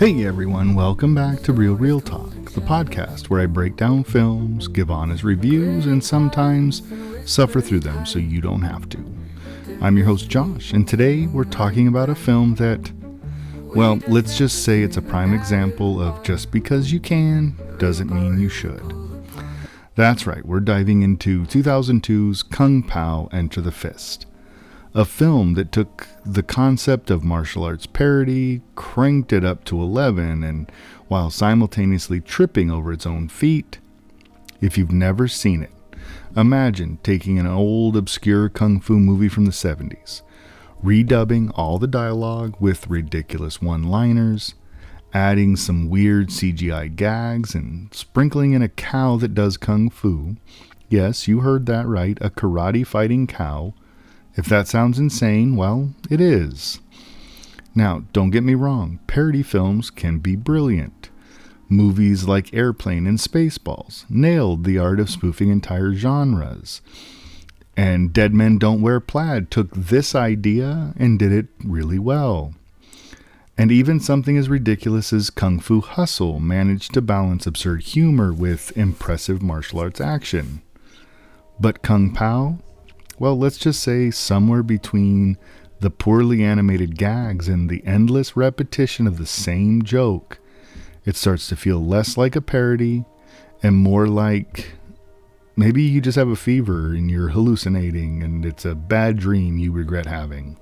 Hey everyone, welcome back to Real Talk, the podcast where I break down films, give honest reviews, and sometimes suffer through them so you don't have to. I'm your host Josh, and today we're talking about a film that, well, let's just say it's a prime example of just because you can doesn't mean you should. That's right, we're diving into 2002's Kung Pao Enter the Fist. A film that took the concept of martial arts parody, cranked it up to 11, and while simultaneously tripping over its own feet. If you've never seen it, imagine taking an old obscure kung fu movie from the 70s, redubbing all the dialogue with ridiculous one-liners, adding some weird CGI gags, and sprinkling in a cow that does kung fu. Yes, you heard that right, a karate fighting cow. If that sounds insane, well, it is. Now, don't get me wrong, parody films can be brilliant. Movies like Airplane and Spaceballs nailed the art of spoofing entire genres. And Dead Men Don't Wear Plaid took this idea and did it really well. And even something as ridiculous as Kung Fu Hustle managed to balance absurd humor with impressive martial arts action. But Kung Pao? Well, let's just say somewhere between the poorly animated gags and the endless repetition of the same joke, it starts to feel less like a parody and more like maybe you just have a fever and you're hallucinating and it's a bad dream you regret having.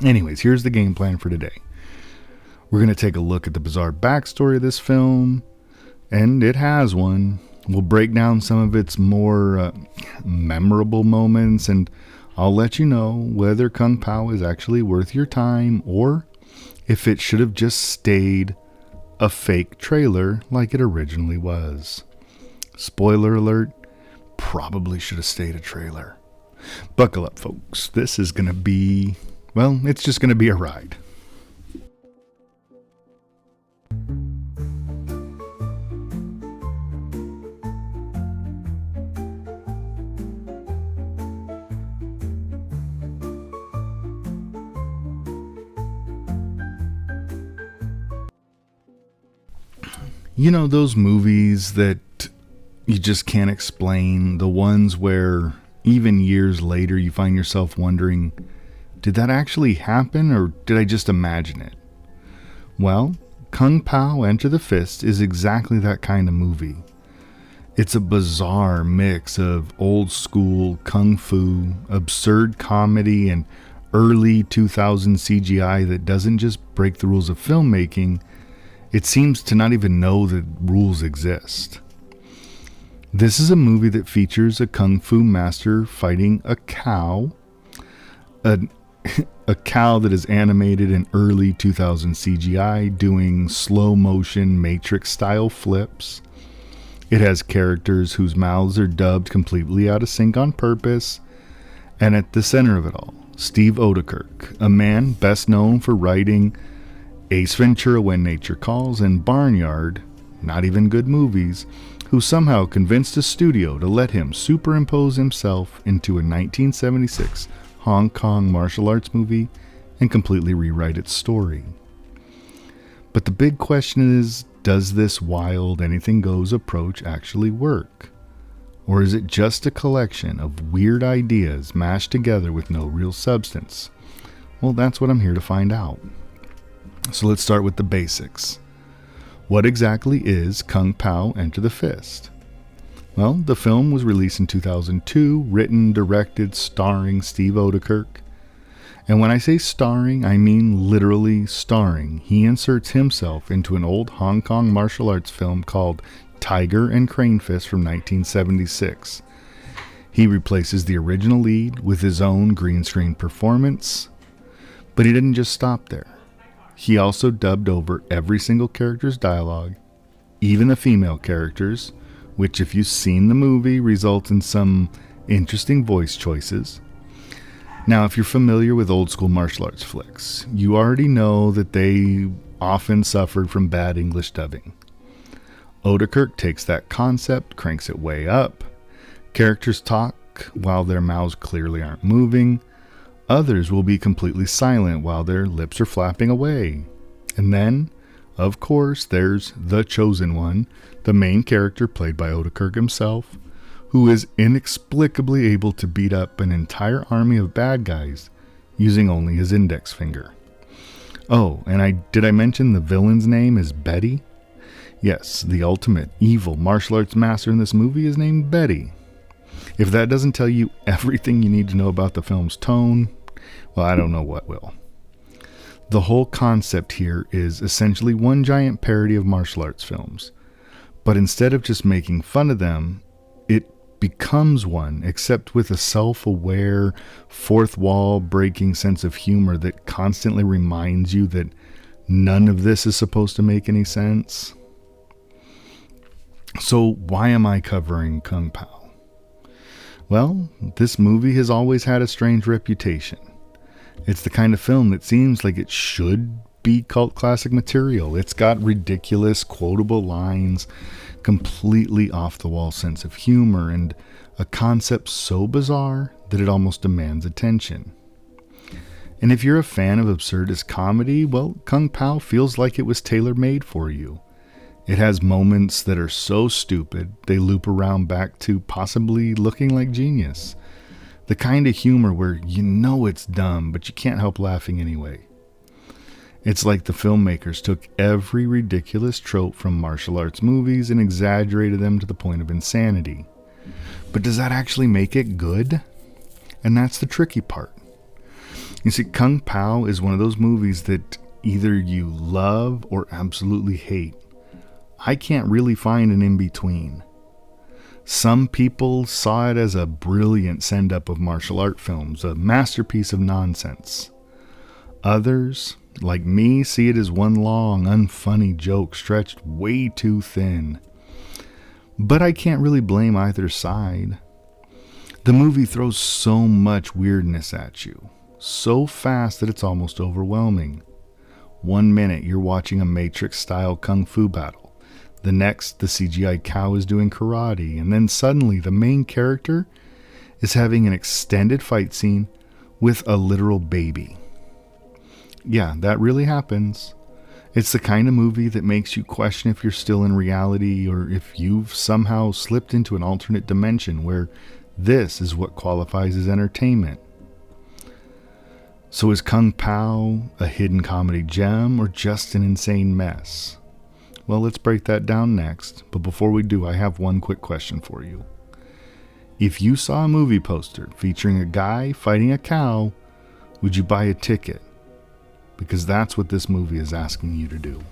Anyways, here's the game plan for today. We're going to take a look at the bizarre backstory of this film, and it has one. We'll break down some of its more memorable moments, and I'll let you know whether Kung Pao is actually worth your time or if it should have just stayed a fake trailer like it originally was. Spoiler alert, probably should have stayed a trailer. Buckle up, folks. This is going to be, well, it's just going to be a ride. You know, those movies that you just can't explain, the ones where even years later you find yourself wondering, did that actually happen or did I just imagine it? Well, Kung Pao Enter the Fist is exactly that kind of movie. It's a bizarre mix of old school kung fu, absurd comedy, and early 2000 CGI that doesn't just break the rules of filmmaking. It seems to not even know that rules exist. This is a movie that features a kung fu master fighting a cow. A cow that is animated in early 2000 CGI doing slow motion Matrix style flips. It has characters whose mouths are dubbed completely out of sync on purpose. And at the center of it all, Steve Oedekerk, a man best known for writing Ace Ventura: When Nature Calls and Barnyard, not even good movies, who somehow convinced a studio to let him superimpose himself into a 1976 Hong Kong martial arts movie and completely rewrite its story. But the big question is, does this wild anything goes approach actually work? Or is it just a collection of weird ideas mashed together with no real substance? Well, that's what I'm here to find out. So let's start with the basics. What exactly is Kung Pao Enter the Fist? Well, the film was released in 2002, written, directed, starring Steve Oedekerk. And when I say starring, I mean literally starring. He inserts himself into an old Hong Kong martial arts film called Tiger and Crane Fist from 1976. He replaces the original lead with his own green screen performance. But he didn't just stop there. He also dubbed over every single character's dialogue, even the female characters, which if you've seen the movie results in some interesting voice choices. Now, if you're familiar with old school martial arts flicks, you already know that they often suffered from bad English dubbing. Oedekerk takes that concept, cranks it way up. Characters talk while their mouths clearly aren't moving. Others will be completely silent while their lips are flapping away. And then Of course, there's the Chosen One, the main character played by Oedekerk himself, who is inexplicably able to beat up an entire army of bad guys using only his index finger. Oh, and did I mention the villain's name is Betty? Yes, the ultimate evil martial arts master in this movie is named Betty. If that doesn't tell you everything you need to know about the film's tone, well, I don't know what will. The whole concept here is essentially one giant parody of martial arts films. But instead of just making fun of them, it becomes one, except with a self-aware, fourth wall breaking sense of humor that constantly reminds you that none of this is supposed to make any sense. So why am I covering Kung Pao? Well, this movie has always had a strange reputation. It's the kind of film that seems like it should be cult classic material. It's got ridiculous, quotable lines, completely off-the-wall sense of humor, and a concept so bizarre that it almost demands attention. And if you're a fan of absurdist comedy, well, Kung Pao feels like it was tailor-made for you. It has moments that are so stupid, they loop around back to possibly looking like genius. The kind of humor where you know it's dumb, but you can't help laughing anyway. It's like the filmmakers took every ridiculous trope from martial arts movies and exaggerated them to the point of insanity. But does that actually make it good? And that's the tricky part. You see, Kung Pao is one of those movies that either you love or absolutely hate. I can't really find an in-between. Some people saw it as a brilliant send-up of martial art films, a masterpiece of nonsense. Others, like me, see it as one long, unfunny joke stretched way too thin. But I can't really blame either side. The movie throws so much weirdness at you, so fast that it's almost overwhelming. 1 minute you're watching a Matrix-style kung fu battle. The next, the CGI cow is doing karate, and then suddenly the main character is having an extended fight scene with a literal baby. Yeah, that really happens. It's the kind of movie that makes you question if you're still in reality or if you've somehow slipped into an alternate dimension where this is what qualifies as entertainment. So is Kung Pao a hidden comedy gem or just an insane mess? Well, let's break that down next, but before we do, I have one quick question for you. If you saw a movie poster featuring a guy fighting a cow, would you buy a ticket? Because that's what this movie is asking you to do.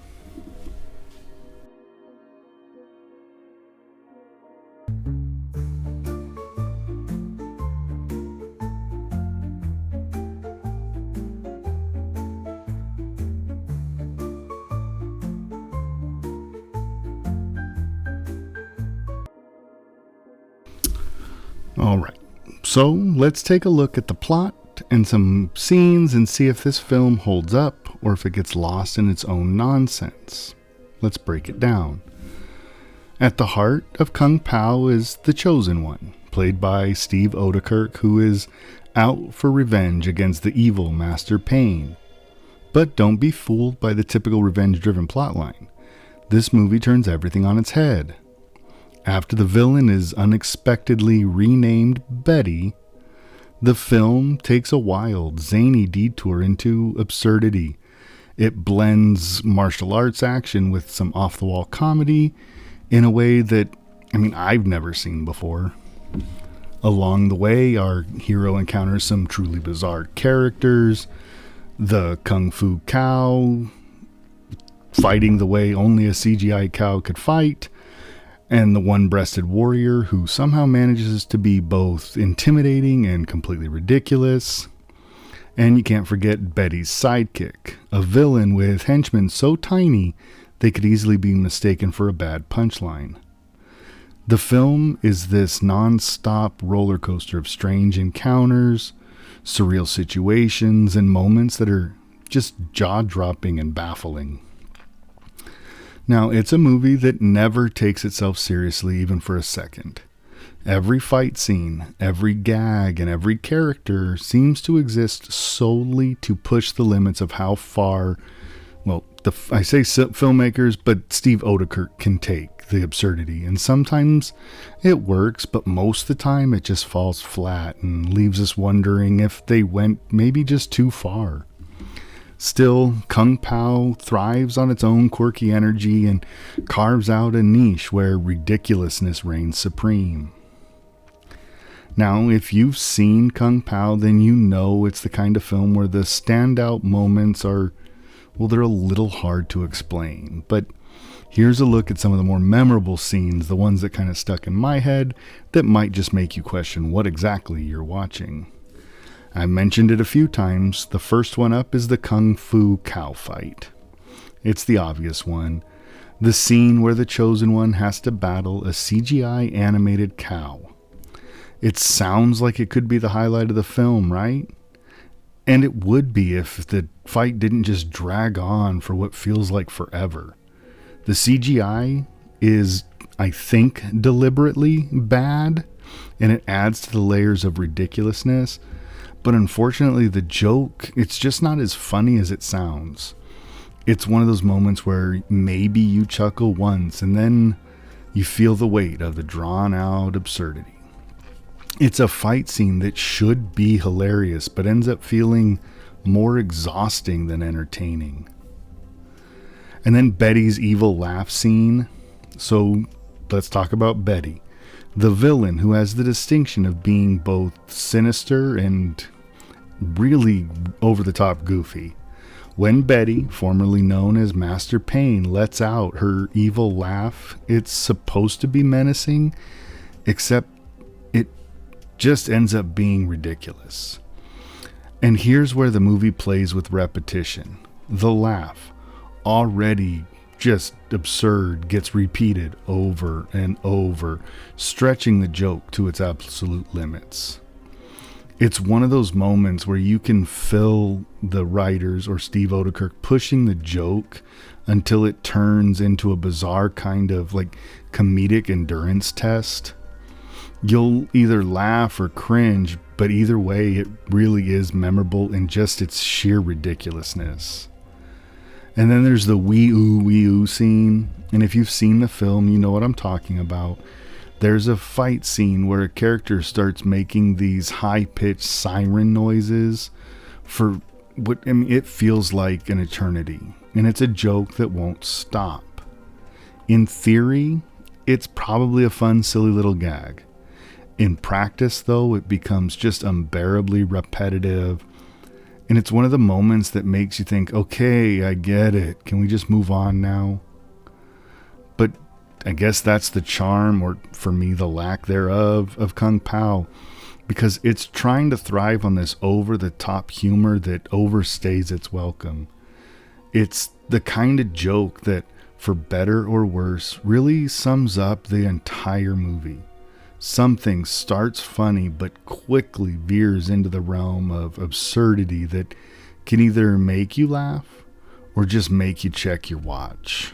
Alright, so let's take a look at the plot and some scenes and see if this film holds up or if it gets lost in its own nonsense. Let's break it down. At the heart of Kung Pao is the Chosen One, played by Steve Oedekerk, who is out for revenge against the evil Master Pain. But don't be fooled by the typical revenge-driven plotline. This movie turns everything on its head. After the villain is unexpectedly renamed Betty, the film takes a wild, zany detour into absurdity. It blends martial arts action with some off-the-wall comedy in a way that, I've never seen before. Along the way, our hero encounters some truly bizarre characters, the Kung Fu cow fighting the way only a CGI cow could fight, and the one-breasted warrior who somehow manages to be both intimidating and completely ridiculous. And you can't forget Betty's sidekick, a villain with henchmen so tiny they could easily be mistaken for a bad punchline. The film is this non-stop roller coaster of strange encounters, surreal situations, and moments that are just jaw-dropping and baffling. Now, it's a movie that never takes itself seriously even for a second. Every fight scene, every gag, and every character seems to exist solely to push the limits of how far, I say filmmakers, but Steve Oedekerk can take the absurdity, and sometimes it works, but most of the time it just falls flat and leaves us wondering if they went maybe just too far. Still, Kung Pao thrives on its own quirky energy and carves out a niche where ridiculousness reigns supreme. Now, if you've seen Kung Pao, then you know it's the kind of film where the standout moments are, well, they're a little hard to explain. But here's a look at some of the more memorable scenes, the ones that kind of stuck in my head, that might just make you question what exactly you're watching. I mentioned it a few times. The first one up is the Kung Fu cow fight. It's the obvious one. The scene where the Chosen One has to battle a CGI animated cow. It sounds like it could be the highlight of the film, right? And it would be if the fight didn't just drag on for what feels like forever. The CGI is, I think, deliberately bad, and it adds to the layers of ridiculousness. But unfortunately, the joke, it's just not as funny as it sounds. It's one of those moments where maybe you chuckle once, and then you feel the weight of the drawn-out absurdity. It's a fight scene that should be hilarious, but ends up feeling more exhausting than entertaining. And then Betty's evil laugh scene. So let's talk about Betty, the villain who has the distinction of being both sinister and really over-the-top goofy. When Betty, formerly known as Master Pain, lets out her evil laugh, it's supposed to be menacing, except it just ends up being ridiculous. And here's where the movie plays with repetition. The laugh, already just absurd, gets repeated over and over, stretching the joke to its absolute limits. It's one of those moments where you can feel the writers or Steve Oedekerk pushing the joke until it turns into a bizarre kind of like comedic endurance test. You'll either laugh or cringe, but either way, it really is memorable in just its sheer ridiculousness. And then there's the wee oo scene, and if you've seen the film, you know what I'm talking about. There's a fight scene where a character starts making these high-pitched siren noises for what, I mean, it feels like an eternity, and it's a joke that won't stop. In theory, it's probably a fun, silly little gag. In practice, though, it becomes just unbearably repetitive, and it's one of the moments that makes you think, okay, I get it. Can we just move on now? But I guess that's the charm, or for me, the lack thereof, of Kung Pao, because it's trying to thrive on this over-the-top humor that overstays its welcome. It's the kind of joke that, for better or worse, really sums up the entire movie. Something starts funny but quickly veers into the realm of absurdity that can either make you laugh or just make you check your watch.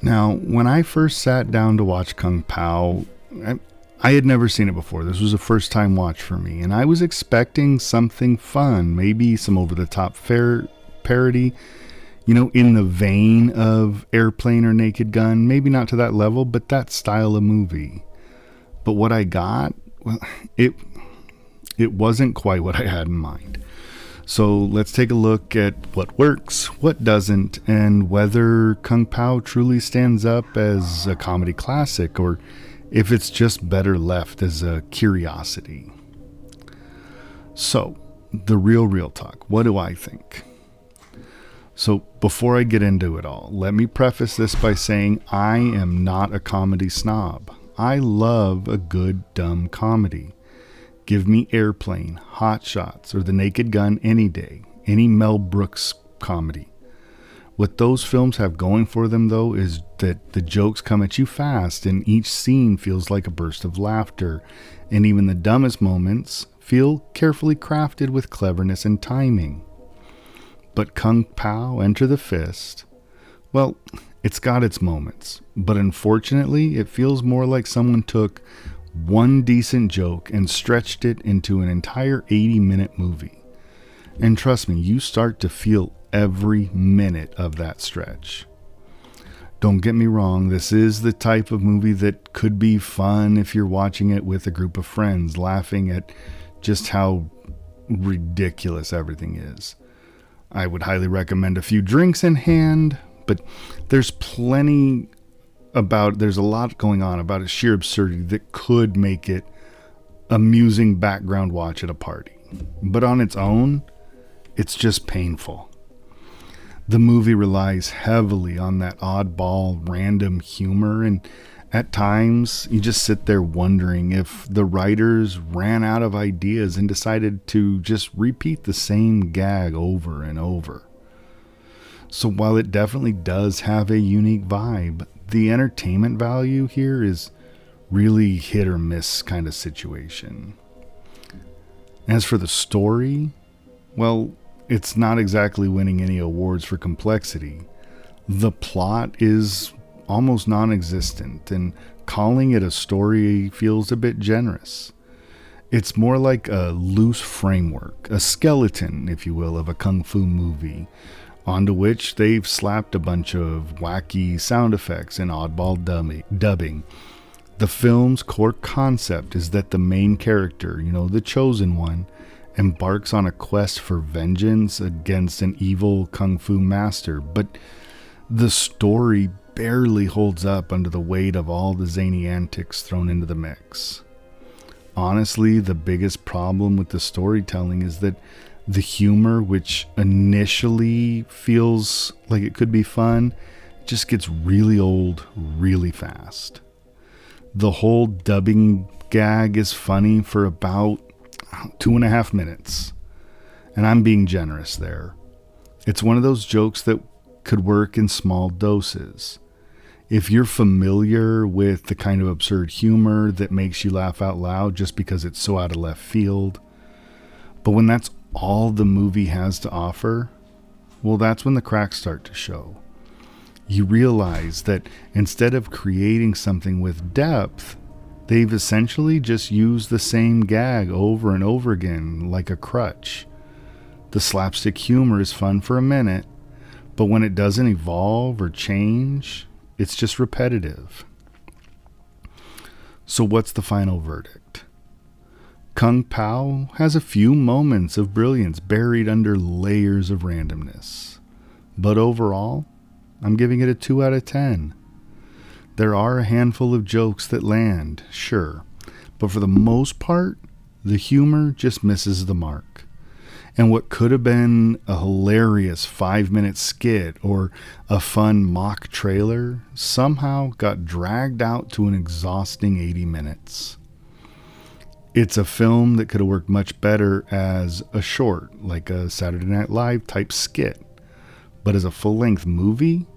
Now, when I first sat down to watch Kung Pao, I had never seen it before. This was a first time watch for me, and I was expecting something fun, maybe some over-the-top parody, you know, in the vein of Airplane or Naked Gun. Maybe not to that level, but that style of movie. But what I got, well, it wasn't quite what I had in mind. So let's take a look at what works, what doesn't, and whether Kung Pao truly stands up as a comedy classic or if it's just better left as a curiosity. So, the real talk. What do I think? So before I get into it all, let me preface this by saying I am not a comedy snob. I love a good dumb comedy. Give me Airplane, Hot Shots, or The Naked Gun any day. Any Mel Brooks comedy. What those films have going for them, though, is that the jokes come at you fast and each scene feels like a burst of laughter. And even the dumbest moments feel carefully crafted with cleverness and timing. But Kung Pao Enter the Fist, well, it's got its moments, but unfortunately it feels more like someone took one decent joke and stretched it into an entire 80-minute movie. And trust me, you start to feel every minute of that stretch. Don't get me wrong, this is the type of movie that could be fun if you're watching it with a group of friends, laughing at just how ridiculous everything is. I would highly recommend a few drinks in hand, but there's a lot going on about its sheer absurdity that could make it amusing background watch at a party. But on its own, it's just painful. The movie relies heavily on that oddball, random humor, and at times you just sit there wondering if the writers ran out of ideas and decided to just repeat the same gag over and over. So while it definitely does have a unique vibe, the entertainment value here is really hit or miss kind of situation. As for the story, well, it's not exactly winning any awards for complexity. The plot is almost non-existent, and calling it a story feels a bit generous. It's more like a loose framework, a skeleton, if you will, of a kung fu movie, onto which they've slapped a bunch of wacky sound effects and oddball dubbing. The film's core concept is that the main character, the chosen one, embarks on a quest for vengeance against an evil kung fu master, but the story barely holds up under the weight of all the zany antics thrown into the mix. Honestly, the biggest problem with the storytelling is that the humor, which initially feels like it could be fun, just gets really old really fast. The whole dubbing gag is funny for about 2.5 minutes, and I'm being generous there. It's one of those jokes that could work in small doses. If you're familiar with the kind of absurd humor that makes you laugh out loud just because it's so out of left field, but when that's all the movie has to offer, well, that's when the cracks start to show. You realize that instead of creating something with depth, they've essentially just used the same gag over and over again like a crutch. The slapstick humor is fun for a minute, but when it doesn't evolve or change, it's just repetitive. So what's the final verdict? Kung Pao has a few moments of brilliance buried under layers of randomness. But overall, I'm giving it a 2 out of 10. There are a handful of jokes that land, sure, but for the most part, the humor just misses the mark. And what could have been a hilarious 5-minute skit or a fun mock trailer somehow got dragged out to an exhausting 80 minutes. It's a film that could have worked much better as a short, like a Saturday Night Live type skit. But as a full-length movie,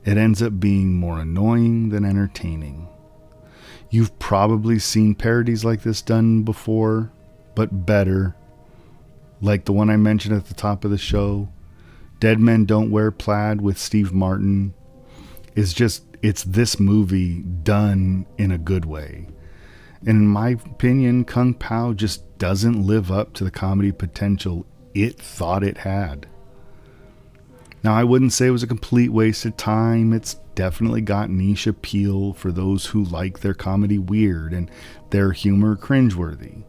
it ends up being more annoying than entertaining. You've probably seen parodies like this done before, but better. Like the one I mentioned at the top of the show, Dead Men Don't Wear Plaid with Steve Martin, it's this movie done in a good way. And in my opinion, Kung Pao just doesn't live up to the comedy potential it thought it had. Now, I wouldn't say it was a complete waste of time. It's definitely got niche appeal for those who like their comedy weird and their humor cringeworthy.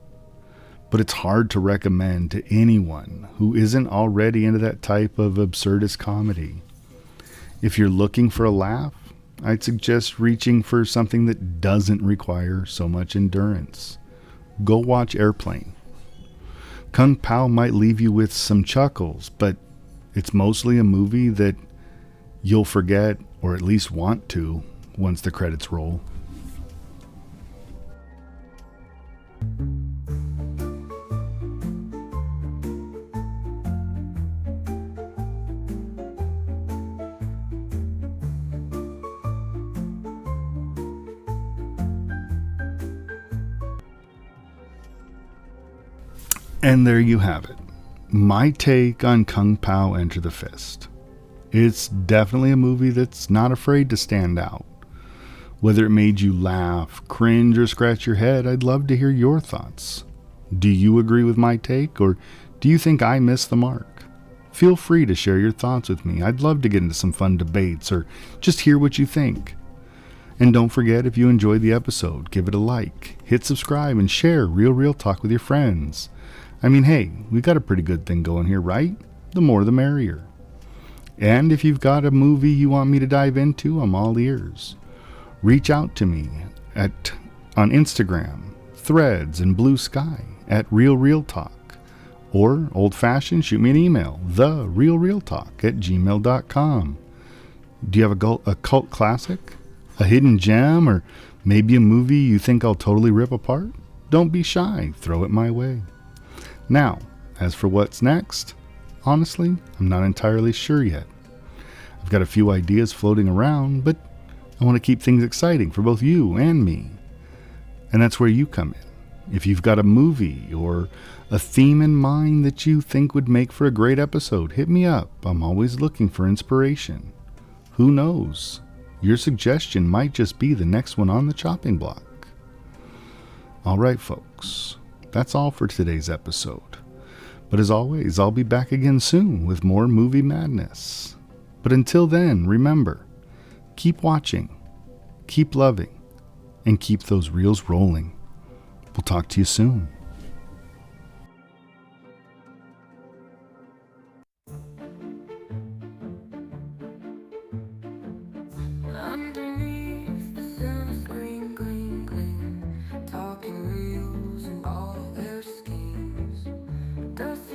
But it's hard to recommend to anyone who isn't already into that type of absurdist comedy. If you're looking for a laugh, I'd suggest reaching for something that doesn't require so much endurance. Go watch Airplane. Kung Pao might leave you with some chuckles, but it's mostly a movie that you'll forget, or at least want to, once the credits roll. And there you have it. My take on Kung Pao Enter the Fist. It's definitely a movie that's not afraid to stand out. Whether it made you laugh, cringe, or scratch your head, I'd love to hear your thoughts. Do you agree with my take, or do you think I missed the mark? Feel free to share your thoughts with me. I'd love to get into some fun debates or just hear what you think. And don't forget, if you enjoyed the episode, give it a like, hit subscribe, and share Real Talk with your friends. I mean, hey, we got a pretty good thing going here, right? The more the merrier. And if you've got a movie you want me to dive into, I'm all ears. Reach out to me on Instagram, Threads, and Blue Sky at Real Talk. Or, old-fashioned, shoot me an email, therealrealtalk@gmail.com. Do you have a cult classic? A hidden gem? Or maybe a movie you think I'll totally rip apart? Don't be shy. Throw it my way. Now, as for what's next, honestly, I'm not entirely sure yet. I've got a few ideas floating around, but I want to keep things exciting for both you and me. And that's where you come in. If you've got a movie or a theme in mind that you think would make for a great episode, hit me up. I'm always looking for inspiration. Who knows? Your suggestion might just be the next one on the chopping block. All right, folks. That's all for today's episode. But as always, I'll be back again soon with more movie madness. But until then, remember, keep watching, keep loving, and keep those reels rolling. We'll talk to you soon. Underneath the silver screen, gleam, talking reels and all their schemes. Does